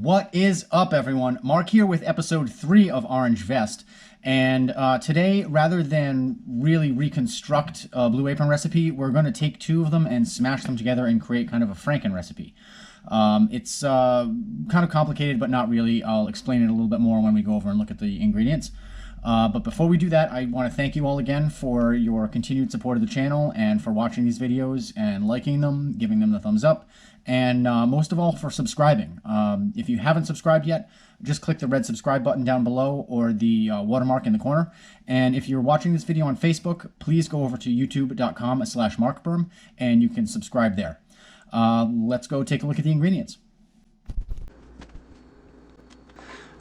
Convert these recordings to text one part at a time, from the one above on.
What is up, everyone? Mark here with episode 3 of Orange Vest. And today, rather than really reconstruct a Blue Apron recipe, we're going to take two of them and smash them together and create kind of a Franken-recipe. It's kind of complicated, but not really. I'll explain it a little bit more when we go over and look at the ingredients. But before we do that, I want to thank you all again for your continued support of the channel and for watching these videos and liking them, giving them the thumbs up, and most of all for subscribing. If you haven't subscribed yet, just click the red subscribe button down below or the watermark in the corner. And if you're watching this video on Facebook, please go over to youtube.com/markberm and you can subscribe there. Let's go take a look at the ingredients.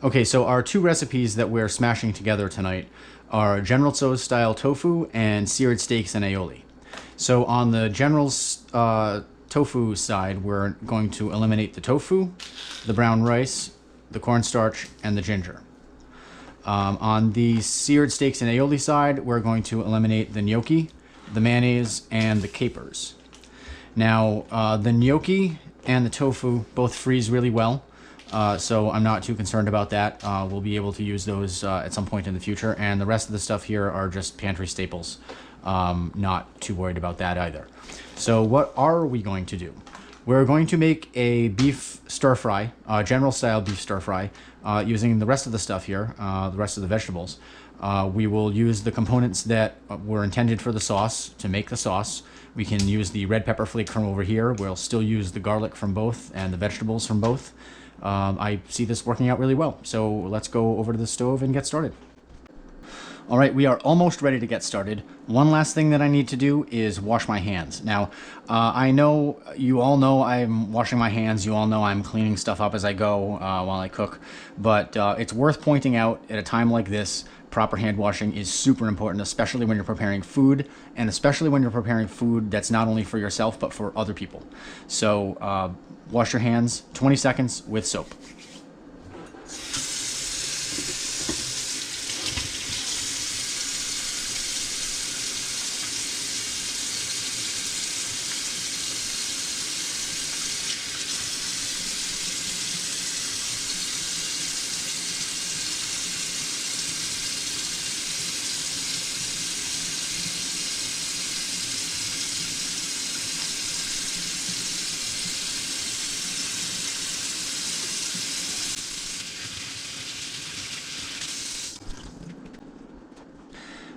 Okay, so our two recipes that we're smashing together tonight are General Tso's style tofu and seared steaks and aioli. So on the General's tofu side, we're going to eliminate the tofu, the brown rice, the cornstarch, and the ginger. On the seared steaks and aioli side, we're going to eliminate the gnocchi, the mayonnaise, and the capers. Now, the gnocchi and the tofu both freeze really well. So I'm not too concerned about that. We'll be able to use those at some point in the future. And the rest of the stuff here are just pantry staples. Not too worried about that either. So what are we going to do? We're going to make a beef stir fry, general style beef stir fry, using the rest of the stuff here, the rest of the vegetables. We will use the components that were intended for the sauce to make the sauce. We can use the red pepper flake from over here. We'll still use the garlic from both and the vegetables from both. I see this working out really well. So let's go over to the stove and get started. All right, we are almost ready to get started. One last thing that I need to do is wash my hands. Now, I know you all know I'm washing my hands. You all know I'm cleaning stuff up as I go while I cook. But it's worth pointing out at a time like this, proper hand washing is super important, especially when you're preparing food, and especially when you're preparing food that's not only for yourself, but for other people. So wash your hands 20 seconds with soap.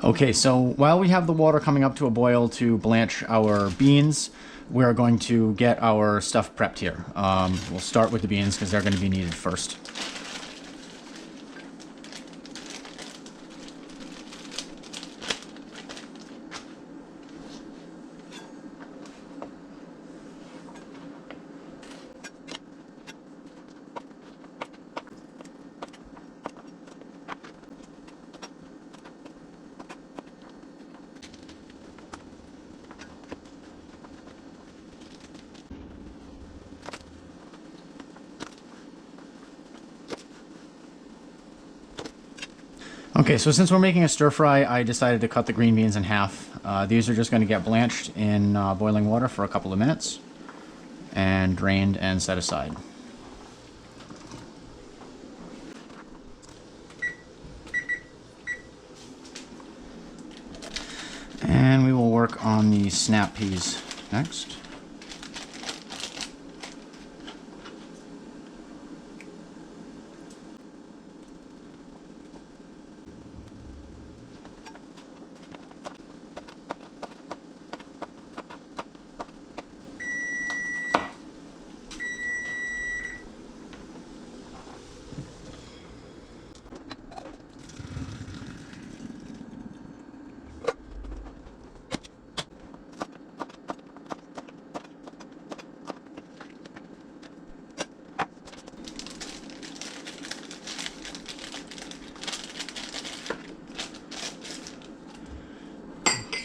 Okay, so while we have the water coming up to a boil to blanch our beans, we're going to get our stuff prepped here. We'll start with the beans because they're going to be needed first. Okay, so since we're making a stir fry, I decided to cut the green beans in half. These are just going to get blanched in boiling water for a couple of minutes and drained and set aside. And we will work on the snap peas next.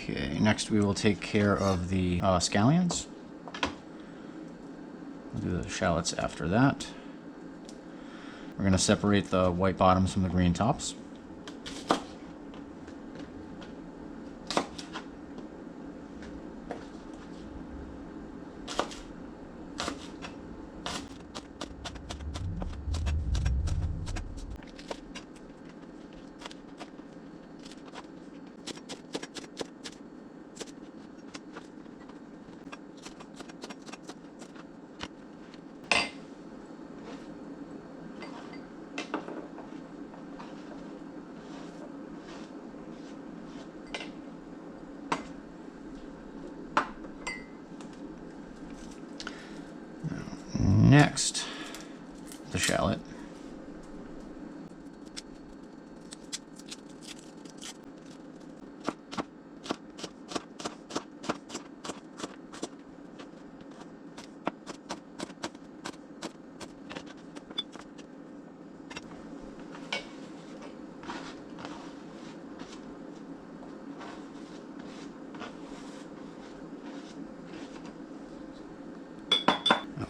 Okay, next we will take care of the scallions. We'll do the shallots after that. We're going to separate the white bottoms from the green tops. next, the shallot.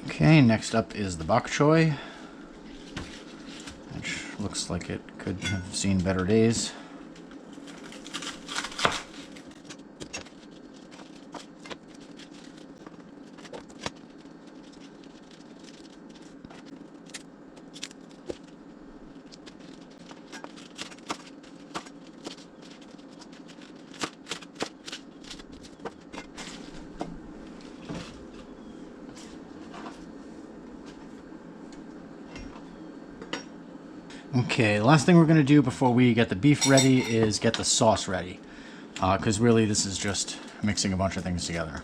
Okay, next up is the bok choy, which looks like it could have seen better days. Okay, the last thing we're going to do before we get the beef ready is get the sauce ready. Because really this is just mixing a bunch of things together.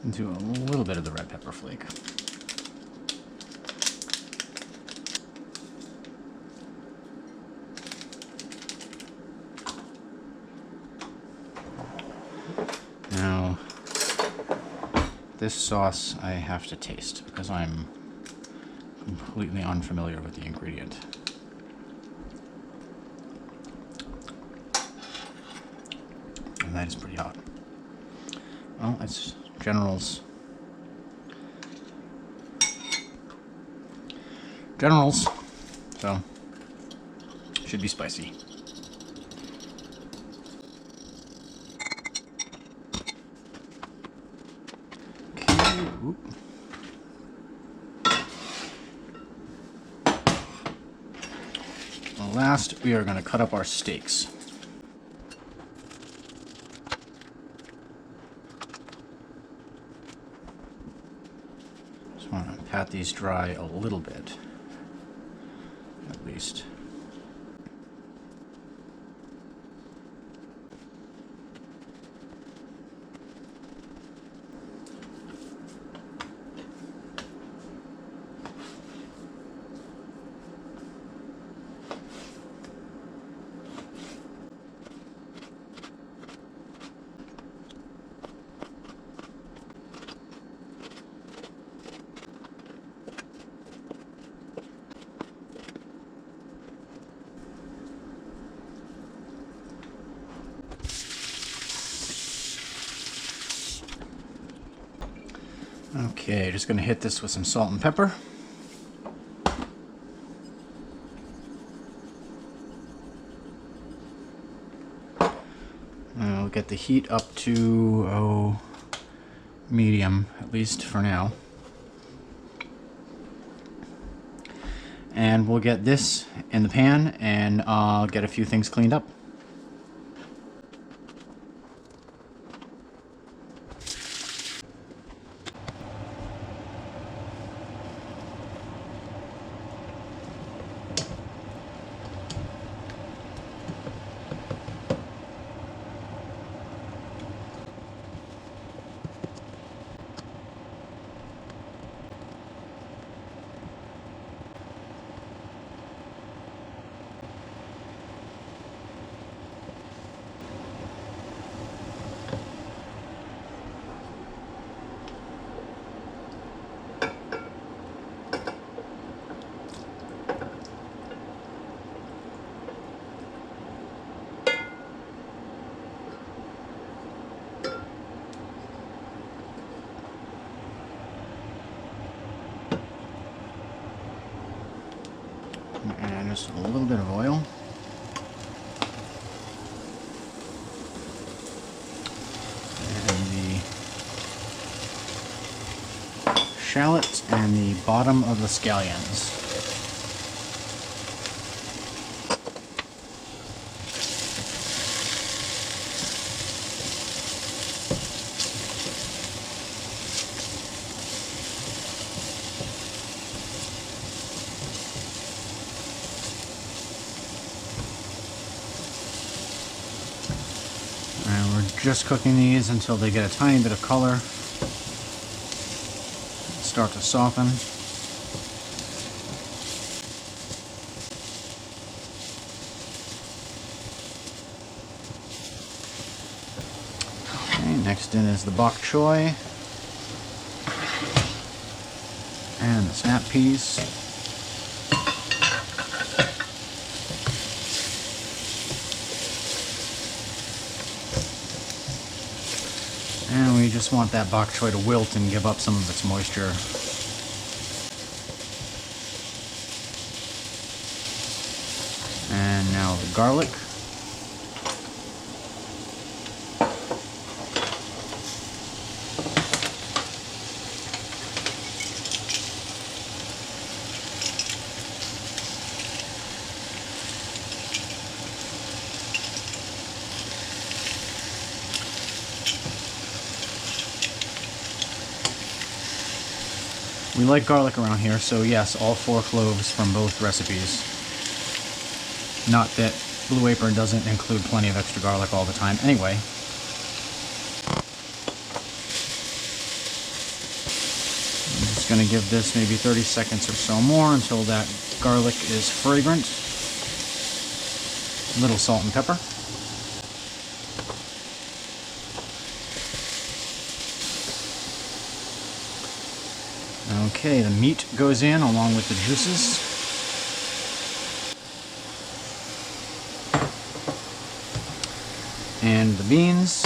Into a little bit of the red pepper flake. Now, this sauce I have to taste because I'm completely unfamiliar with the ingredient. And that is pretty hot. Well, it's General's. So should be spicy. Okay. Oop. Well, last, we are going to cut up our steaks. I want to pat these dry a little bit, at least. Okay, just gonna hit this with some salt and pepper. I'll get the heat up to, medium, at least for now. And we'll get this in the pan and get a few things cleaned up. And just a little bit of oil. shallot and the bottom of the scallions. And we're just cooking these until they get a tiny bit of color. Start to soften. Okay, next in is the bok choy and the snap peas. And we just want that bok choy to wilt and give up some of its moisture. And now the garlic. We like garlic around here, so yes, all 4 cloves from both recipes. Not that Blue Apron doesn't include plenty of extra garlic all the time anyway. I'm just going to give this maybe 30 seconds or so more until that garlic is fragrant. A little salt and pepper. Okay, the meat goes in along with the juices. And the beans.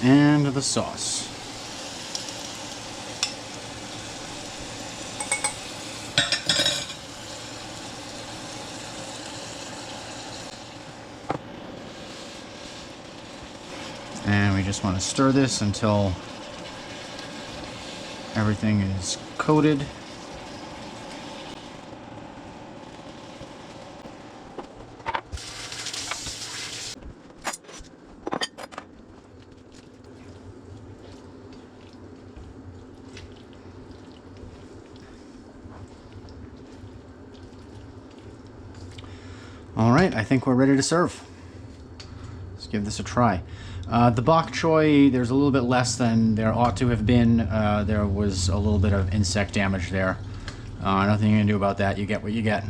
And the sauce. And we just want to stir this until everything is coated. All right, I think we're ready to serve. Let's give this a try. The bok choy, there's a little bit less than there ought to have been. There was a little bit of insect damage there. Nothing you can do about that. You get what you get.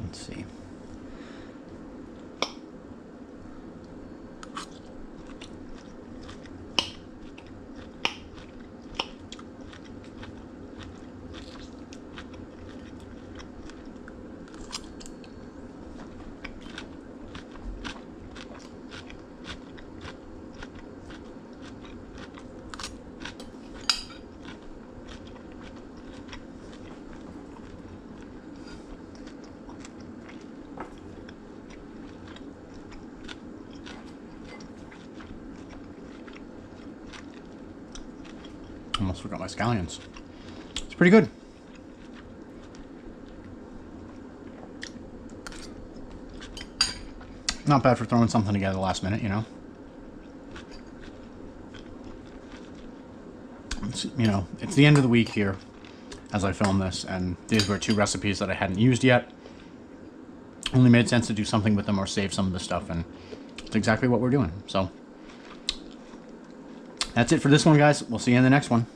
Let's see. almost forgot my scallions. It's pretty good. Not bad for throwing something together last minute, you know. It's the end of the week here as I film this, and these were 2 recipes that I hadn't used yet. Only made sense to do something with them or save some of the stuff, and it's exactly what we're doing. So that's it for this one, guys. We'll see you in the next one.